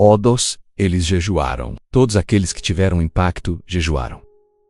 Todos eles jejuaram. Todos aqueles que tiveram impacto jejuaram.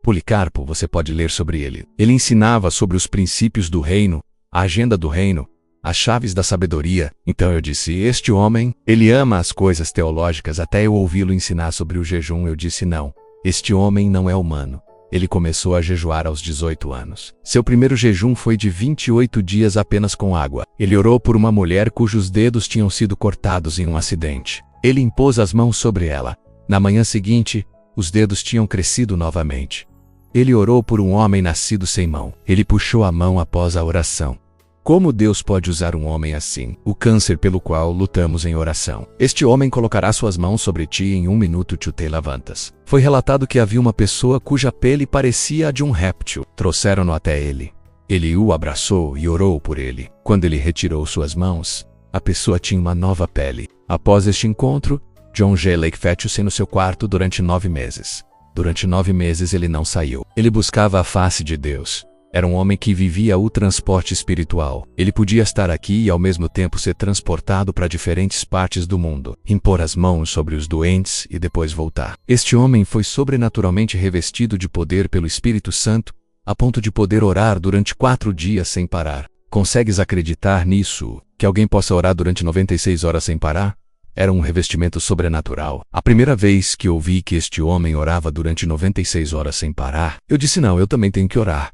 Policarpo, você pode ler sobre ele. Ele ensinava sobre os princípios do reino, a agenda do reino, as chaves da sabedoria. Então eu disse, este homem, ele ama as coisas teológicas. Até eu ouvi-lo ensinar sobre o jejum, eu disse, não, este homem não é humano. Ele começou a jejuar aos 18 anos. Seu primeiro jejum foi de 28 dias apenas com água. Ele orou por uma mulher cujos dedos tinham sido cortados em um acidente. Ele impôs as mãos sobre ela. Na manhã seguinte, os dedos tinham crescido novamente. Ele orou por um homem nascido sem mão. Ele puxou a mão após a oração. Como Deus pode usar um homem assim? O câncer pelo qual lutamos em oração. Este homem colocará suas mãos sobre ti e em 1 minuto tu te levantas. Foi relatado que havia uma pessoa cuja pele parecia a de um réptil. Trouxeram-no até ele. Ele o abraçou e orou por ele. Quando ele retirou suas mãos, a pessoa tinha uma nova pele. Após este encontro, John G. Lake fechou-se no seu quarto durante 9 meses. Durante 9 meses ele não saiu. Ele buscava a face de Deus. Era um homem que vivia o transporte espiritual. Ele podia estar aqui e ao mesmo tempo ser transportado para diferentes partes do mundo, impor as mãos sobre os doentes e depois voltar. Este homem foi sobrenaturalmente revestido de poder pelo Espírito Santo, a ponto de poder orar durante 4 dias sem parar. Consegues acreditar nisso? Que alguém possa orar durante 96 horas sem parar? Era um revestimento sobrenatural. A primeira vez que ouvi que este homem orava durante 96 horas sem parar, eu disse, não, eu também tenho que orar.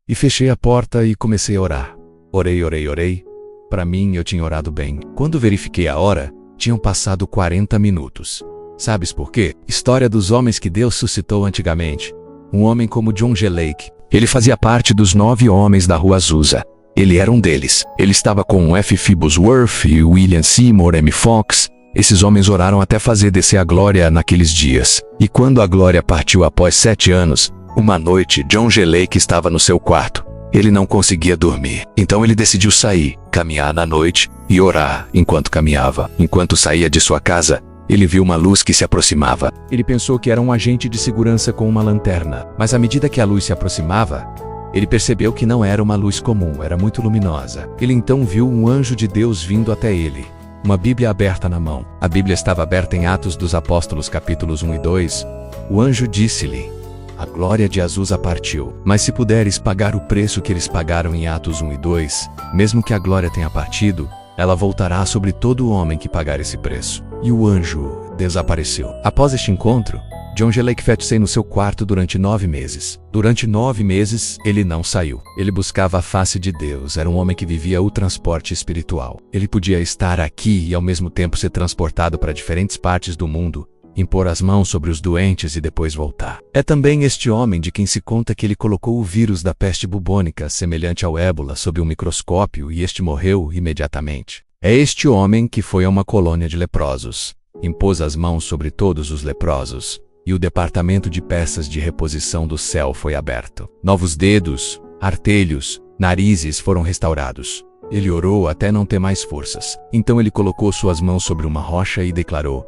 E fechei a porta e comecei a orar. Orei. Para mim, eu tinha orado bem. Quando verifiquei a hora, tinham passado 40 minutos. Sabes por quê? História dos homens que Deus suscitou antigamente. Um homem como John G. Lake. Ele fazia parte dos 9 homens da Rua Azusa. Ele era um deles. Ele estava com F. Bosworth e William Seymour M. Fox. Esses homens oraram até fazer descer a glória naqueles dias. E quando a glória partiu após 7 anos, uma noite, John G. Lake estava no seu quarto. Ele não conseguia dormir. Então ele decidiu sair, caminhar na noite e orar enquanto caminhava. Enquanto saía de sua casa, ele viu uma luz que se aproximava. Ele pensou que era um agente de segurança com uma lanterna. Mas à medida que a luz se aproximava, ele percebeu que não era uma luz comum, era muito luminosa. Ele então viu um anjo de Deus vindo até ele. Uma Bíblia aberta na mão. A Bíblia estava aberta em Atos dos Apóstolos, capítulos 1 e 2. O anjo disse-lhe, a glória de Azusa partiu, mas se puderes pagar o preço que eles pagaram em Atos 1 e 2, mesmo que a glória tenha partido, ela voltará sobre todo homem que pagar esse preço. E o anjo desapareceu. Após este encontro, John G. Lake fechou-se no seu quarto durante 9 meses. Durante 9 meses, ele não saiu. Ele buscava a face de Deus. Era um homem que vivia o transporte espiritual. Ele podia estar aqui e ao mesmo tempo ser transportado para diferentes partes do mundo, impor as mãos sobre os doentes e depois voltar. É também este homem de quem se conta que ele colocou o vírus da peste bubônica, semelhante ao ébola, sob um microscópio e este morreu imediatamente. É este homem que foi a uma colônia de leprosos, impôs as mãos sobre todos os leprosos, e o departamento de peças de reposição do céu foi aberto. Novos dedos, artelhos, narizes foram restaurados. Ele orou até não ter mais forças. Então ele colocou suas mãos sobre uma rocha e declarou,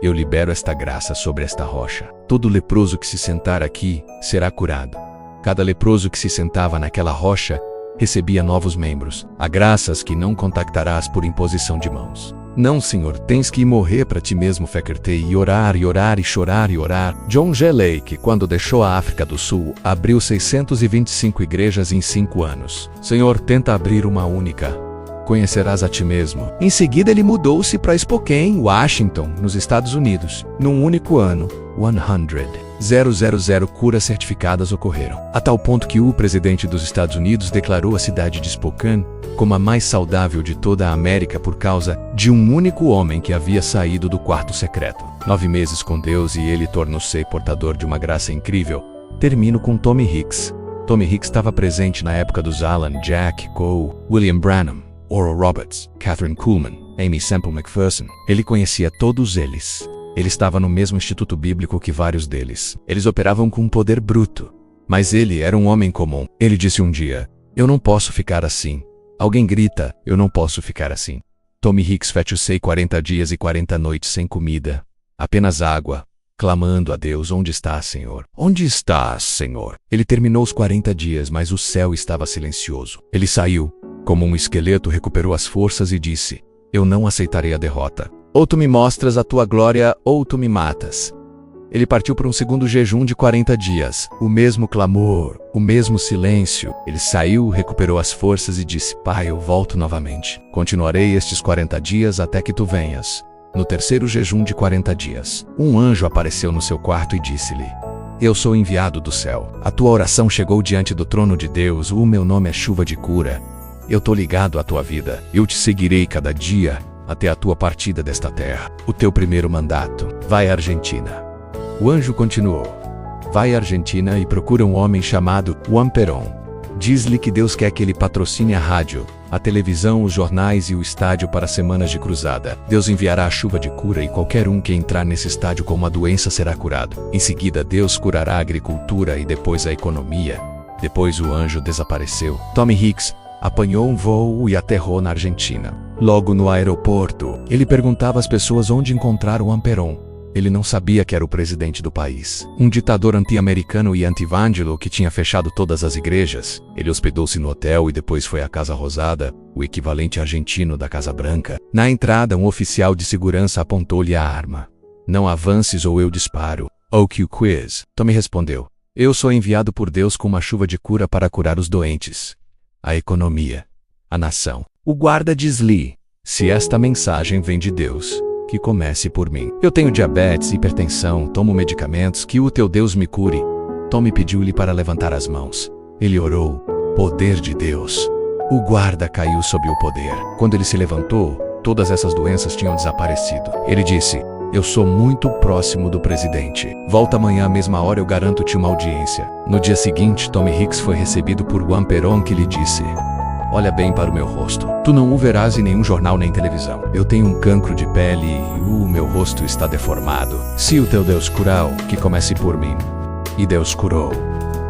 eu libero esta graça sobre esta rocha. Todo leproso que se sentar aqui será curado. Cada leproso que se sentava naquela rocha recebia novos membros. Há graças que não contactarás por imposição de mãos. Não, Senhor, tens que ir morrer para ti mesmo, Fekerte, e orar, e chorar e orar. John G. Lake, quando deixou a África do Sul, abriu 625 igrejas em 5 anos. Senhor, tenta abrir uma única. Conhecerás a ti mesmo. Em seguida ele mudou-se para Spokane, Washington, nos Estados Unidos. Num único ano, 100 curas certificadas ocorreram. A tal ponto que o presidente dos Estados Unidos declarou a cidade de Spokane como a mais saudável de toda a América por causa de um único homem que havia saído do quarto secreto. 9 meses com Deus e ele tornou-se portador de uma graça incrível. Termino com Tommy Hicks. Tommy Hicks estava presente na época dos Alan, Jack, Cole, William Branham, Oral Roberts, Catherine Kuhlman, Amy Semple McPherson. Ele conhecia todos eles. Ele estava no mesmo instituto bíblico que vários deles. Eles operavam com um poder bruto. Mas ele era um homem comum. Ele disse um dia, eu não posso ficar assim. Alguém grita, eu não posso ficar assim. Tommy Hicks fechou-se 40 dias e 40 noites sem comida. Apenas água. Clamando a Deus, onde estás, Senhor? Onde estás, Senhor? Ele terminou os 40 dias, mas o céu estava silencioso. Ele saiu. Como um esqueleto, recuperou as forças e disse, eu não aceitarei a derrota. Ou tu me mostras a tua glória, ou tu me matas. Ele partiu para um segundo jejum de 40 dias. O mesmo clamor, o mesmo silêncio. Ele saiu, recuperou as forças e disse: Pai, eu volto novamente. Continuarei estes 40 dias até que tu venhas. No terceiro jejum de 40 dias, um anjo apareceu no seu quarto e disse-lhe: Eu sou enviado do céu. A tua oração chegou diante do trono de Deus. O meu nome é chuva de cura. Eu tô ligado à tua vida. Eu te seguirei cada dia até a tua partida desta terra. O teu primeiro mandato. Vai à Argentina. O anjo continuou: Vai à Argentina e procura um homem chamado Juan Perón. Diz-lhe que Deus quer que ele patrocine a rádio, a televisão, os jornais e o estádio para semanas de cruzada. Deus enviará a chuva de cura e qualquer um que entrar nesse estádio com uma doença será curado. Em seguida, Deus curará a agricultura e depois a economia. Depois o anjo desapareceu. Tommy Hicks apanhou um voo e aterrou na Argentina. Logo no aeroporto, ele perguntava às pessoas onde encontrar Juan Perón. Ele não sabia que era o presidente do país. Um ditador anti-americano e anti-vândalo que tinha fechado todas as igrejas. Ele hospedou-se no hotel e depois foi à Casa Rosada, o equivalente argentino da Casa Branca. Na entrada, um oficial de segurança apontou-lhe a arma. Não avances ou eu disparo. OQ Quiz. Tommy respondeu: Eu sou enviado por Deus com uma chuva de cura para curar os doentes, a economia, a nação. O guarda diz-lhe: Se esta mensagem vem de Deus, que comece por mim. Eu tenho diabetes, hipertensão, tomo medicamentos, que o teu Deus me cure. Tommy pediu-lhe para levantar as mãos. Ele orou: Poder de Deus. O guarda caiu sob o poder. Quando ele se levantou, todas essas doenças tinham desaparecido. Ele disse: Eu sou muito próximo do presidente. Volta amanhã à mesma hora, eu garanto-te uma audiência. No dia seguinte, Tommy Hicks foi recebido por Juan Perón, que lhe disse: Olha bem para o meu rosto. Tu não o verás em nenhum jornal nem televisão. Eu tenho um cancro de pele e o meu rosto está deformado. Se o teu Deus curar, que comece por mim. E Deus curou.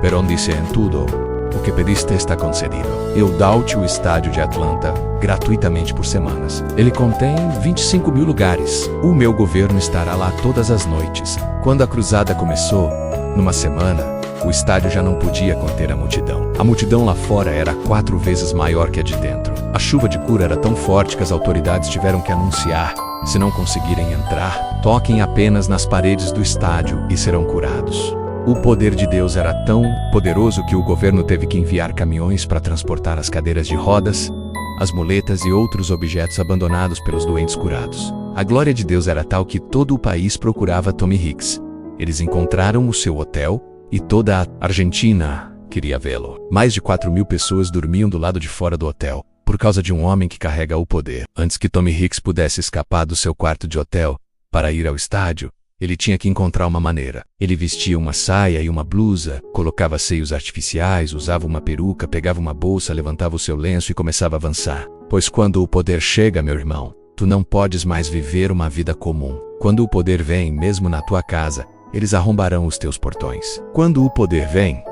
Perón disse: Em tudo o que pediste está concedido. Eu dou-te o estádio de Atlanta gratuitamente por semanas. Ele contém 25 mil lugares. O meu governo estará lá todas as noites. Quando a cruzada começou, numa semana, o estádio já não podia conter a multidão. A multidão lá fora era 4 vezes maior que a de dentro. A chuva de cura era tão forte que as autoridades tiveram que anunciar: se não conseguirem entrar, toquem apenas nas paredes do estádio e serão curados. O poder de Deus era tão poderoso que o governo teve que enviar caminhões para transportar as cadeiras de rodas, as muletas e outros objetos abandonados pelos doentes curados. A glória de Deus era tal que todo o país procurava Tommy Hicks. Eles encontraram o seu hotel e toda a Argentina queria vê-lo. Mais de 4.000 pessoas dormiam do lado de fora do hotel, por causa de um homem que carrega o poder. Antes que Tommy Hicks pudesse escapar do seu quarto de hotel para ir ao estádio, ele tinha que encontrar uma maneira. Ele vestia uma saia e uma blusa, colocava seios artificiais, usava uma peruca, pegava uma bolsa, levantava o seu lenço e começava a avançar. Pois quando o poder chega, meu irmão, tu não podes mais viver uma vida comum. Quando o poder vem, mesmo na tua casa, eles arrombarão os teus portões. Quando o poder vem,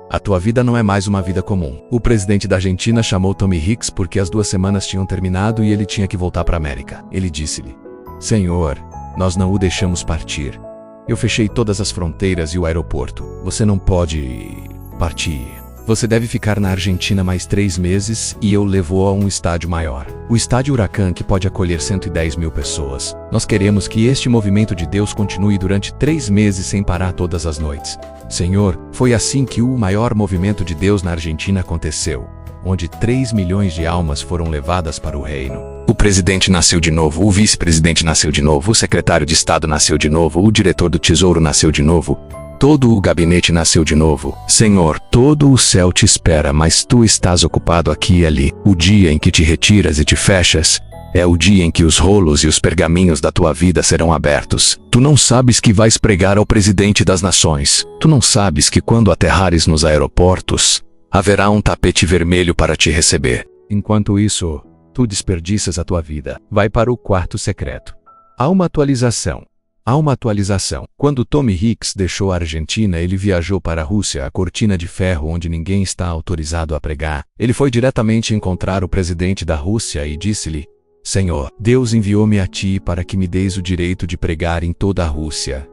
a tua vida não é mais uma vida comum. O presidente da Argentina chamou Tommy Hicks porque as 2 semanas tinham terminado e ele tinha que voltar para a América. Ele disse-lhe: Senhor, nós não o deixamos partir. Eu fechei todas as fronteiras e o aeroporto. Você não pode partir. Você deve ficar na Argentina mais 3 meses e eu levo a um estádio maior. O estádio Huracan, que pode acolher 110 mil pessoas. Nós queremos que este movimento de Deus continue durante 3 meses sem parar todas as noites. Senhor, foi assim que o maior movimento de Deus na Argentina aconteceu, onde 3 milhões de almas foram levadas para o reino. O presidente nasceu de novo, o vice-presidente nasceu de novo, o secretário de Estado nasceu de novo, o diretor do Tesouro nasceu de novo. Todo o gabinete nasceu de novo. Senhor, todo o céu te espera, mas tu estás ocupado aqui e ali. O dia em que te retiras e te fechas é o dia em que os rolos e os pergaminhos da tua vida serão abertos. Tu não sabes que vais pregar ao presidente das nações. Tu não sabes que quando aterrares nos aeroportos, haverá um tapete vermelho para te receber. Enquanto isso, tu desperdiças a tua vida. Vai para o quarto secreto. Há uma atualização. Quando Tommy Hicks deixou a Argentina, ele viajou para a Rússia, a cortina de ferro onde ninguém está autorizado a pregar. Ele foi diretamente encontrar o presidente da Rússia e disse-lhe: Senhor, Deus enviou-me a ti para que me deis o direito de pregar em toda a Rússia.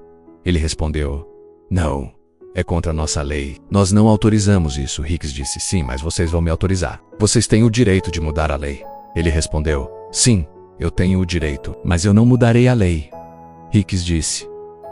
Ele respondeu: Não, é contra a nossa lei. Nós não autorizamos isso. Hicks disse: Sim, mas vocês vão me autorizar. Vocês têm o direito de mudar a lei. Ele respondeu: Sim, eu tenho o direito, mas eu não mudarei a lei. Hicks disse: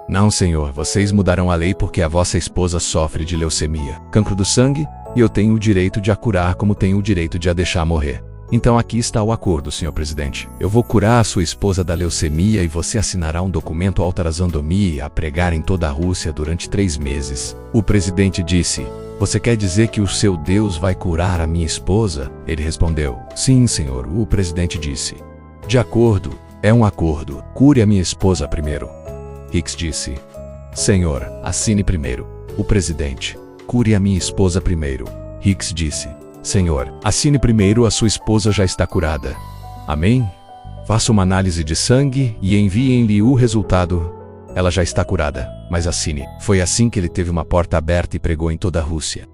Não, senhor, vocês mudarão a lei porque a vossa esposa sofre de leucemia, cancro do sangue, e eu tenho o direito de a curar como tenho o direito de a deixar morrer. Então aqui está o acordo, senhor presidente. Eu vou curar a sua esposa da leucemia e você assinará um documento autorizando-me a pregar em toda a Rússia durante 3 meses. O presidente disse: Você quer dizer que o seu Deus vai curar a minha esposa? Ele respondeu: Sim, senhor. O presidente disse: De acordo, é um acordo. Cure a minha esposa primeiro. Hicks disse: Senhor, assine primeiro. O presidente: Cure a minha esposa primeiro. Hicks disse: Senhor, assine primeiro, a sua esposa já está curada. Amém? Faça uma análise de sangue e enviem-lhe o resultado. Ela já está curada, mas assine. Foi assim que ele teve uma porta aberta e pregou em toda a Rússia.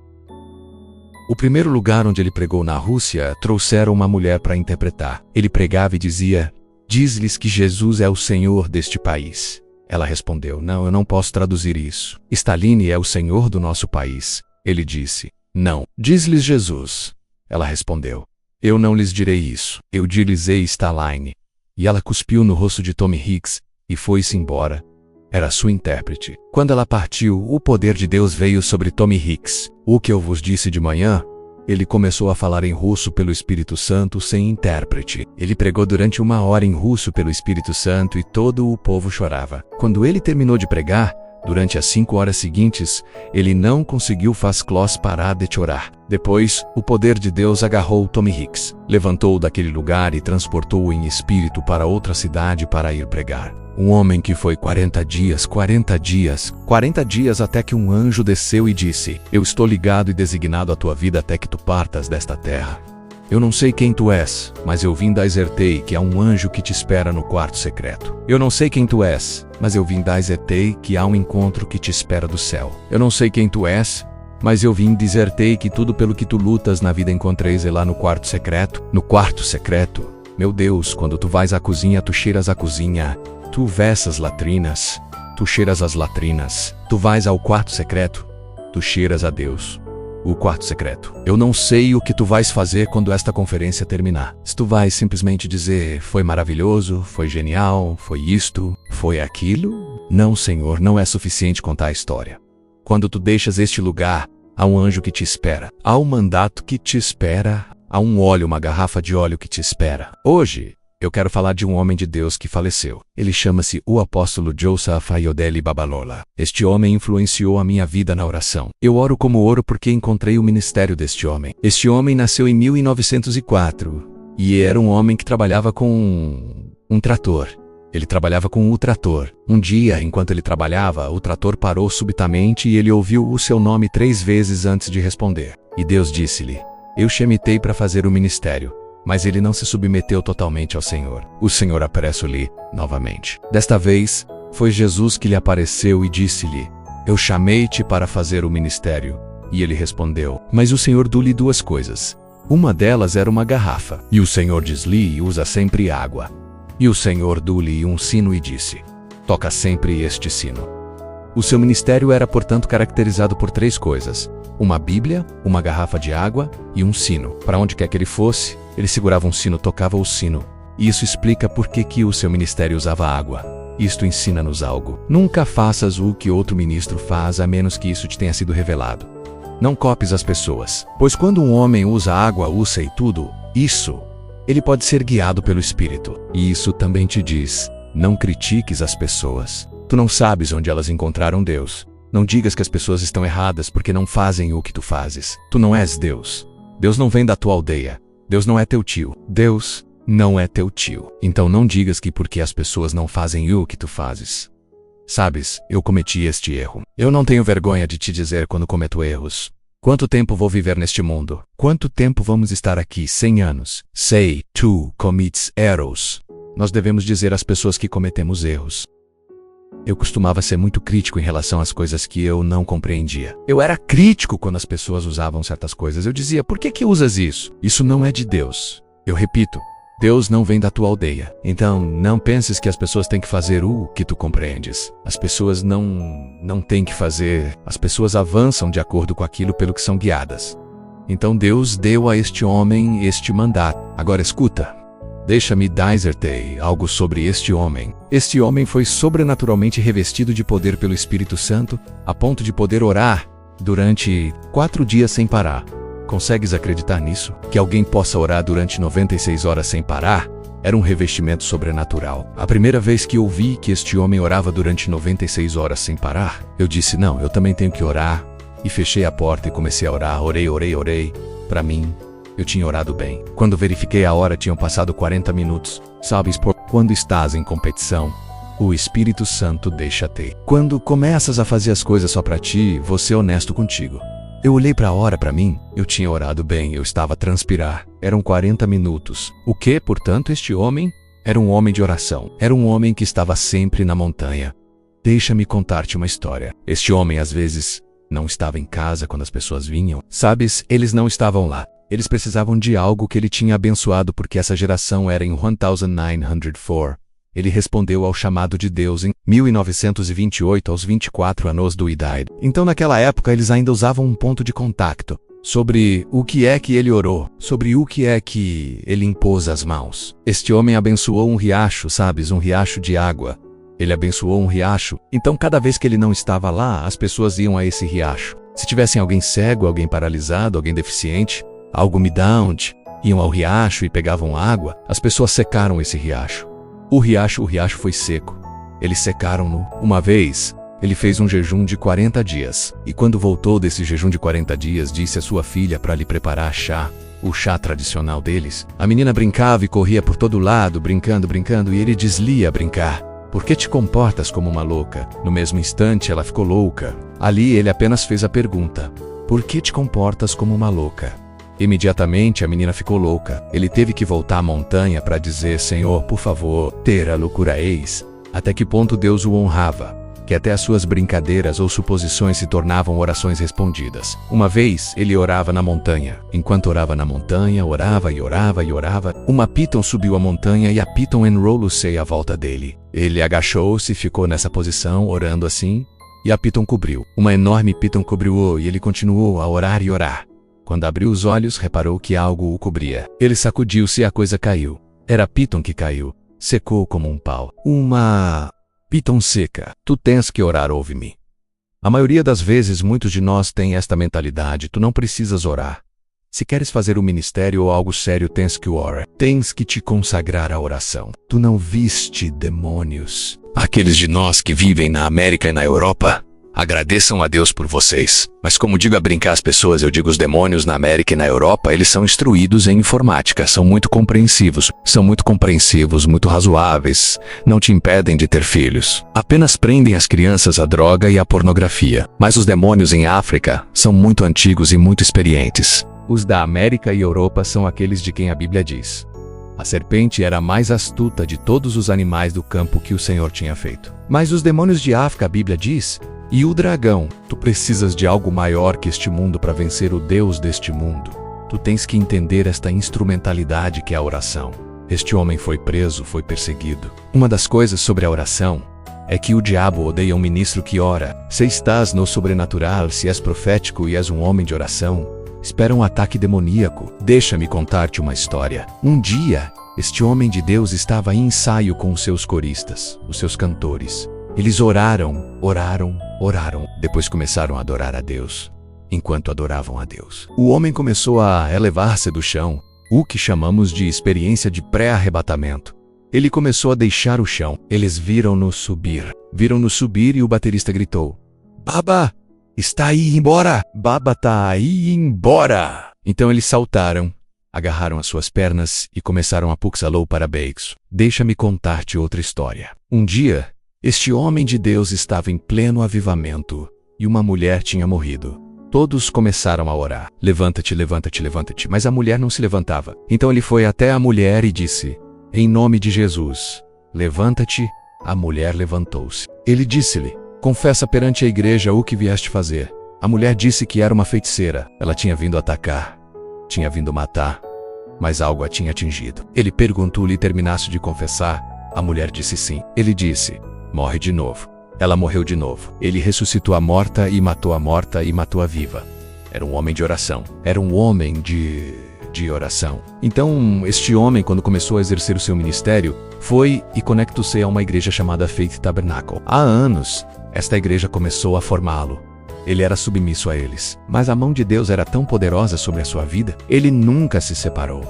O primeiro lugar onde ele pregou na Rússia, trouxeram uma mulher para interpretar. Ele pregava e dizia: Diz-lhes que Jesus é o Senhor deste país. Ela respondeu: Não, eu não posso traduzir isso. Stalin é o Senhor do nosso país. Ele disse: Não, diz-lhes Jesus. Ela respondeu: Eu não lhes direi isso. Eu dir-lhes-ei Stalin. E ela cuspiu no rosto de Tommy Hicks e foi-se embora. Era sua intérprete. Quando ela partiu, o poder de Deus veio sobre Tommy Hicks. O que eu vos disse de manhã? Ele começou a falar em russo pelo Espírito Santo sem intérprete. Ele pregou durante 1 hora em russo pelo Espírito Santo e todo o povo chorava. Quando ele terminou de pregar, durante as 5 horas seguintes, ele não conseguiu parar de chorar. Depois, o poder de Deus agarrou Tommy Hicks, levantou-o daquele lugar e transportou-o em espírito para outra cidade para ir pregar. Um homem que foi 40 dias até que um anjo desceu e disse: Eu estou ligado e designado à tua vida até que tu partas desta terra. Eu não sei quem tu és, mas eu vim dar-te que há um anjo que te espera no quarto secreto. Eu não sei quem tu és, mas eu vim dar-te que há um encontro que te espera do céu. Eu não sei quem tu és, mas eu vim dizer-te que tudo pelo que tu lutas na vida encontreis lá no quarto secreto. No quarto secreto, meu Deus, quando tu vais à cozinha, tu cheiras a cozinha. Tu vês as latrinas, tu cheiras as latrinas. Tu vais ao quarto secreto, tu cheiras a Deus. O quarto secreto. Eu não sei o que tu vais fazer quando esta conferência terminar. Se tu vais simplesmente dizer: foi maravilhoso, foi genial, foi isto, foi aquilo. Não, Senhor, não é suficiente contar a história. Quando tu deixas este lugar, há um anjo que te espera. Há um mandato que te espera. Há um óleo, uma garrafa de óleo que te espera. Hoje, eu quero falar de um homem de Deus que faleceu. Ele chama-se o apóstolo Joseph Ayodele Babalola. Este homem influenciou a minha vida na oração. Eu oro como oro porque encontrei o ministério deste homem. Este homem nasceu em 1904 e era um homem que trabalhava com um trator. Ele trabalhava com o trator. Um dia, enquanto ele trabalhava, o trator parou subitamente e ele ouviu o seu nome 3 vezes antes de responder. E Deus disse-lhe: Eu chamitei para fazer o ministério. Mas ele não se submeteu totalmente ao Senhor. O Senhor apareceu-lhe novamente. Desta vez, foi Jesus que lhe apareceu e disse-lhe: Eu chamei-te para fazer o ministério. E ele respondeu: Mas o Senhor deu-lhe 2 coisas. Uma delas era uma garrafa. E o Senhor diz-lhe: Usa sempre água. E o Senhor deu-lhe um sino e disse: Toca sempre este sino. O seu ministério era, portanto, caracterizado por 3 coisas: uma Bíblia, uma garrafa de água e um sino. Para onde quer que ele fosse, ele segurava um sino, tocava o sino. E isso explica por que o seu ministério usava água. Isto ensina-nos algo. Nunca faças o que outro ministro faz a menos que isso te tenha sido revelado. Não copies as pessoas. Pois quando um homem usa água, usa e tudo, ele pode ser guiado pelo Espírito. E isso também te diz: não critiques as pessoas. Tu não sabes onde elas encontraram Deus. Não digas que as pessoas estão erradas porque não fazem o que tu fazes. Tu não és Deus. Deus não vem da tua aldeia. Deus não é teu tio. Deus não é teu tio. Então não digas que porque as pessoas não fazem o que tu fazes. Sabes, eu cometi este erro. Eu não tenho vergonha de te dizer quando cometo erros. Quanto tempo vou viver neste mundo? Quanto tempo vamos estar aqui? 100 anos. Say, tu commits errors. Nós devemos dizer às pessoas que cometemos erros. Eu costumava ser muito crítico em relação às coisas que eu não compreendia. Eu era crítico quando as pessoas usavam certas coisas. Eu dizia: por que usas isso? Isso não é de Deus. Eu repito, Deus não vem da tua aldeia. Então, não penses que as pessoas têm que fazer o que tu compreendes. As pessoas não têm que fazer. As pessoas avançam de acordo com aquilo pelo que são guiadas. Então Deus deu a este homem este mandato. Agora escuta. Deixa-me dizer-te algo sobre este homem. Este homem foi sobrenaturalmente revestido de poder pelo Espírito Santo, a ponto de poder orar durante 4 dias sem parar. Consegues acreditar nisso? Que alguém possa orar durante 96 horas sem parar? Era um revestimento sobrenatural. A primeira vez que eu vi que este homem orava durante 96 horas sem parar, eu disse, não, eu também tenho que orar. E fechei a porta e comecei a orar. Orei. Para mim, eu tinha orado bem. Quando verifiquei a hora, tinham passado 40 minutos. Sabes, quando estás em competição, o Espírito Santo deixa-te. Quando começas a fazer as coisas só para ti, você é honesto contigo. Eu olhei para a hora, para mim, eu tinha orado bem, eu estava a transpirar. Eram 40 minutos. O que, portanto, este homem era um homem de oração. Era um homem que estava sempre na montanha. Deixa-me contar-te uma história. Este homem, às vezes, não estava em casa quando as pessoas vinham. Sabes, eles não estavam lá. Eles precisavam de algo que ele tinha abençoado porque essa geração era em 1904. Ele respondeu ao chamado de Deus em 1928, aos 24 anos de idade. Então, naquela época, eles ainda usavam um ponto de contato sobre o que é que ele orou, sobre o que é que ele impôs as mãos. Este homem abençoou um riacho, sabes, um riacho de água. Ele abençoou um riacho. Então, cada vez que ele não estava lá, as pessoas iam a esse riacho. Se tivessem alguém cego, alguém paralisado, alguém deficiente, algo down, iam ao riacho e pegavam água. As pessoas secaram esse riacho. O riacho foi seco. Eles secaram-no. Uma vez, ele fez um jejum de 40 dias. E quando voltou desse jejum de 40 dias, disse à sua filha para lhe preparar chá, o chá tradicional deles. A menina brincava e corria por todo lado, brincando, e ele deslia a brincar. Por que te comportas como uma louca? No mesmo instante, ela ficou louca. Ali, ele apenas fez a pergunta: por que te comportas como uma louca? Imediatamente a menina ficou louca. Ele teve que voltar à montanha para dizer: Senhor, por favor, ter a loucura eis. Até que ponto Deus o honrava, que até as suas brincadeiras ou suposições se tornavam orações respondidas. Uma vez, ele orava na montanha. Enquanto orava na montanha, orava. Uma piton subiu a montanha e a piton enrolou-se à volta dele. Ele agachou-se e ficou nessa posição, orando assim, e a piton cobriu. Uma enorme piton cobriu-o e ele continuou a orar e orar. Quando abriu os olhos, reparou que algo o cobria. Ele sacudiu-se e a coisa caiu. Era a piton que caiu. Secou como um pau. Uma piton seca. Tu tens que orar, ouve-me. A maioria das vezes, muitos de nós têm esta mentalidade: tu não precisas orar. Se queres fazer um ministério ou algo sério, tens que orar. Tens que te consagrar à oração. Tu não viste demônios. Aqueles de nós que vivem na América e na Europa, agradeçam a Deus por vocês. Mas como digo a brincar as pessoas, eu digo os demônios na América e na Europa, eles são instruídos em informática, são muito compreensivos, muito razoáveis, não te impedem de ter filhos. Apenas prendem as crianças à droga e à pornografia. Mas os demônios em África são muito antigos e muito experientes. Os da América e Europa são aqueles de quem a Bíblia diz: a serpente era a mais astuta de todos os animais do campo que o Senhor tinha feito. Mas os demônios de África, a Bíblia diz: e o dragão. Tu precisas de algo maior que este mundo para vencer o Deus deste mundo. Tu tens que entender esta instrumentalidade que é a oração. Este homem foi preso, foi perseguido. Uma das coisas sobre a oração é que o diabo odeia um ministro que ora. Se estás no sobrenatural, se és profético e és um homem de oração, espera um ataque demoníaco. Deixa-me contar-te uma história. Um dia, este homem de Deus estava em ensaio com os seus coristas, os seus cantores. Eles oraram. Depois começaram a adorar a Deus. Enquanto adoravam a Deus, o homem começou a elevar-se do chão, o que chamamos de experiência de pré-arrebatamento. Ele começou a deixar o chão. Eles viram-no subir. E o baterista gritou: Baba, está aí embora! Baba tá aí embora! Então eles saltaram, agarraram as suas pernas e começaram a puxá-lo para beixo. Deixa-me contar-te outra história. Um dia, este homem de Deus estava em pleno avivamento e uma mulher tinha morrido. Todos começaram a orar: levanta-te, levanta-te, levanta-te. Mas a mulher não se levantava. Então ele foi até a mulher e disse: em nome de Jesus, levanta-te. A mulher levantou-se. Ele disse-lhe: confessa perante a igreja o que vieste fazer. A mulher disse que era uma feiticeira. Ela tinha vindo atacar, tinha vindo matar, mas algo a tinha atingido. Ele perguntou-lhe: terminaste de confessar? A mulher disse sim. Ele disse: morre de novo. Ela morreu de novo. Ele ressuscitou a morta e matou a viva. Era um homem de oração. Era um homem de de oração. Então, este homem, quando começou a exercer o seu ministério, foi e conectou-se a uma igreja chamada Faith Tabernacle. Há anos, esta igreja começou a formá-lo. Ele era submisso a eles, mas a mão de Deus era tão poderosa sobre a sua vida, ele nunca se separou.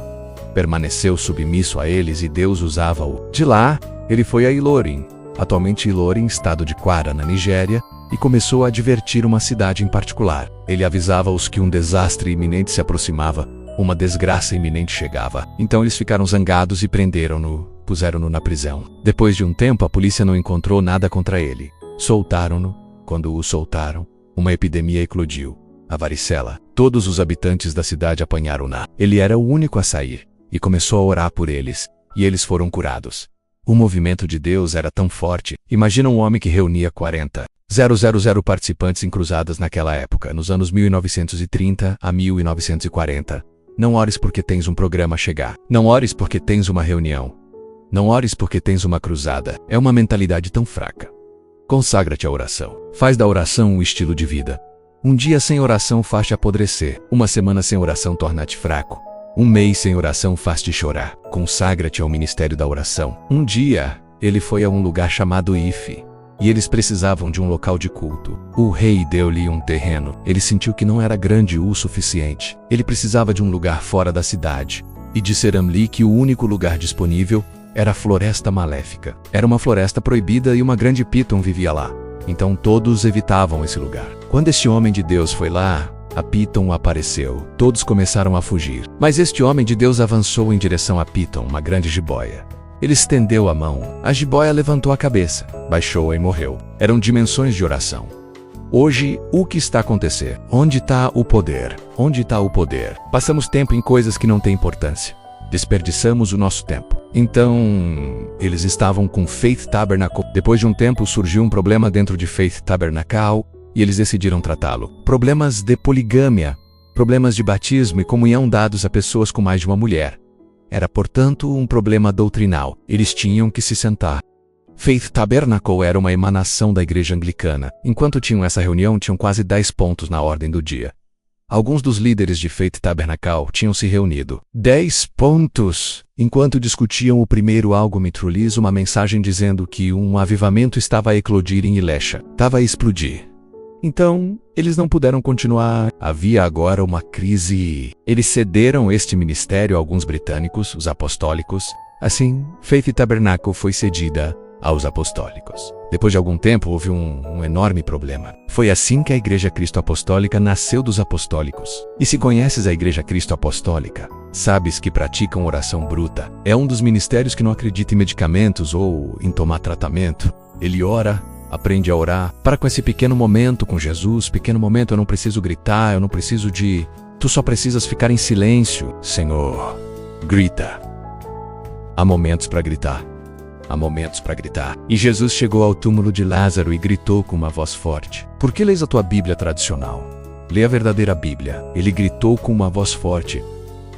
Permaneceu submisso a eles e Deus usava-o. De lá, ele foi a Ilorin, atualmente Ilorin, estado de Kwara, na Nigéria, e começou a advertir uma cidade em particular. Ele avisava-os que um desastre iminente se aproximava, uma desgraça iminente chegava. Então eles ficaram zangados e prenderam-no, puseram-no na prisão. Depois de um tempo, a polícia não encontrou nada contra ele. Soltaram-no. Quando o soltaram, uma epidemia eclodiu, a varicela. Todos os habitantes da cidade apanharam-na. Ele era o único a sair, e começou a orar por eles, e eles foram curados. O movimento de Deus era tão forte. Imagina um homem que reunia 40,000 participantes em cruzadas naquela época, nos anos 1930 a 1940. Não ores porque tens um programa a chegar. Não ores porque tens uma reunião. Não ores porque tens uma cruzada. É uma mentalidade tão fraca. Consagra-te à oração. Faz da oração um estilo de vida. Um dia sem oração faz-te apodrecer. Uma semana sem oração torna-te fraco. Um mês sem oração faz-te chorar. Consagra-te ao ministério da oração. Um dia, ele foi a um lugar chamado Ife, e eles precisavam de um local de culto. O rei deu-lhe um terreno. Ele sentiu que não era grande o suficiente. Ele precisava de um lugar fora da cidade. E disseram-lhe que o único lugar disponível era a Floresta Maléfica. Era uma floresta proibida e uma grande Piton vivia lá. Então todos evitavam esse lugar. Quando este homem de Deus foi lá, a Piton apareceu. Todos começaram a fugir. Mas este homem de Deus avançou em direção a Piton, uma grande jiboia. Ele estendeu a mão. A jiboia levantou a cabeça, baixou-a e morreu. Eram dimensões de oração. Hoje, o que está a acontecer? Onde está o poder? Onde está o poder? Passamos tempo em coisas que não têm importância. Desperdiçamos o nosso tempo. Então, eles estavam com Faith Tabernacle. Depois de um tempo, surgiu um problema dentro de Faith Tabernacle e eles decidiram tratá-lo. Problemas de poligâmia, problemas de batismo e comunhão dados a pessoas com mais de uma mulher. Era, portanto, um problema doutrinal. Eles tinham que se sentar. Faith Tabernacle era uma emanação da igreja anglicana. Enquanto tinham essa reunião, tinham quase 10 pontos na ordem do dia. Alguns dos líderes de Faith Tabernacle tinham se reunido. 10 pontos! Enquanto discutiam o primeiro algo me trouxe uma mensagem dizendo que um avivamento estava a eclodir em Ilesha. Estava a explodir. Então, eles não puderam continuar. Havia agora uma crise. Eles cederam este ministério a alguns britânicos, os apostólicos. Assim, Faith Tabernacle foi cedida aos apostólicos. Depois de algum tempo, houve um enorme problema. Foi assim que a Igreja Cristo Apostólica nasceu dos apostólicos. E se conheces a Igreja Cristo Apostólica, sabes que praticam oração bruta. É um dos ministérios que não acredita em medicamentos ou em tomar tratamento. Ele ora, aprende a orar. Para com esse pequeno momento com Jesus, pequeno momento, eu não preciso gritar, eu não preciso de... Tu só precisas ficar em silêncio. Senhor, grita. Há momentos para gritar. Há momentos para gritar. E Jesus chegou ao túmulo de Lázaro e gritou com uma voz forte. Por que lês a tua Bíblia tradicional? Lê a verdadeira Bíblia. Ele gritou com uma voz forte.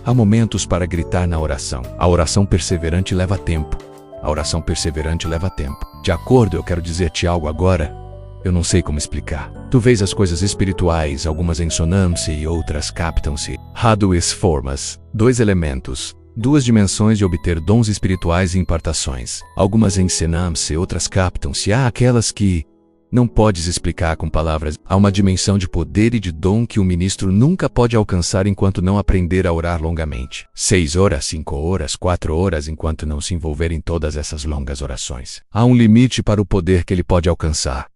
Há momentos para gritar na oração. A oração perseverante leva tempo. A oração perseverante leva tempo. De acordo, eu quero dizer-te algo agora. Eu não sei como explicar. Tu vês as coisas espirituais, algumas ensonam-se e outras captam-se. Há duas formas, dois elementos, duas dimensões de obter dons espirituais e impartações. Algumas encenam-se, outras captam-se. Há aquelas que não podes explicar com palavras. Há uma dimensão de poder e de dom que o ministro nunca pode alcançar enquanto não aprender a orar longamente. 6 horas, 5 horas, 4 horas, enquanto não se envolver em todas essas longas orações. Há um limite para o poder que ele pode alcançar.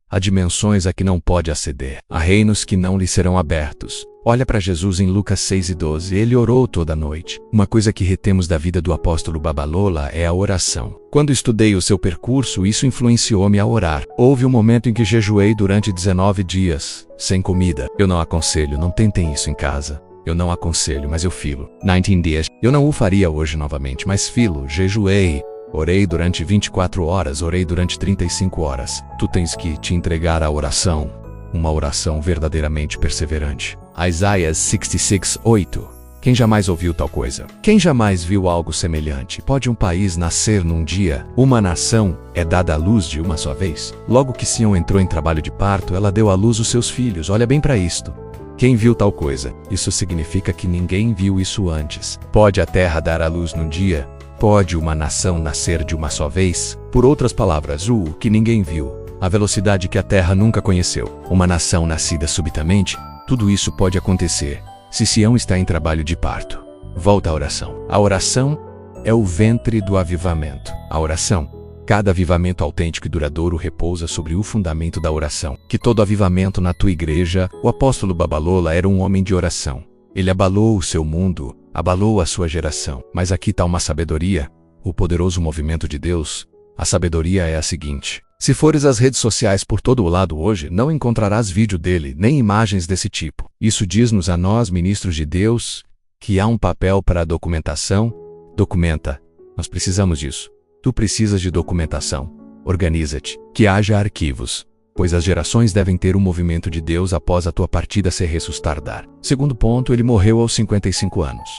Há dimensões a que não pode aceder. Há reinos que não lhe serão abertos. Olha para Jesus em Lucas 6:12. Ele orou toda a noite. Uma coisa que retemos da vida do apóstolo Babalola é a oração. Quando estudei o seu percurso, isso influenciou-me a orar. Houve um momento em que jejuei durante 19 dias, sem comida. Eu não aconselho, não tentem isso em casa. Eu não aconselho, mas eu filo. 19 dias. Eu não o faria hoje novamente, mas filo, jejuei. Orei durante 24 horas, orei durante 35 horas. Tu tens que te entregar à oração. Uma oração verdadeiramente perseverante. Isaías 66:8. Quem jamais ouviu tal coisa? Quem jamais viu algo semelhante? Pode um país nascer num dia? Uma nação é dada à luz de uma só vez? Logo que Sião entrou em trabalho de parto, ela deu à luz os seus filhos. Olha bem para isto. Quem viu tal coisa? Isso significa que ninguém viu isso antes. Pode a terra dar à luz num dia? Pode uma nação nascer de uma só vez? Por outras palavras, o que ninguém viu, a velocidade que a terra nunca conheceu, uma nação nascida subitamente, tudo isso pode acontecer se Sião está em trabalho de parto. Volta à oração. A oração é o ventre do avivamento. A oração, cada avivamento autêntico e duradouro repousa sobre o fundamento da oração. Que todo avivamento na tua igreja, o apóstolo Babalola era um homem de oração. Ele abalou o seu mundo, abalou a sua geração. Mas aqui está uma sabedoria, o poderoso movimento de Deus. A sabedoria é a seguinte: se fores às redes sociais por todo o lado hoje, não encontrarás vídeo dele, nem imagens desse tipo. Isso diz-nos a nós, ministros de Deus, que há um papel para a documentação. Documenta. Nós precisamos disso. Tu precisas de documentação. Organiza-te. Que haja arquivos. Pois as gerações devem ter o movimento de Deus após a tua partida se ressuscitar. Segundo ponto, ele morreu aos 55 anos.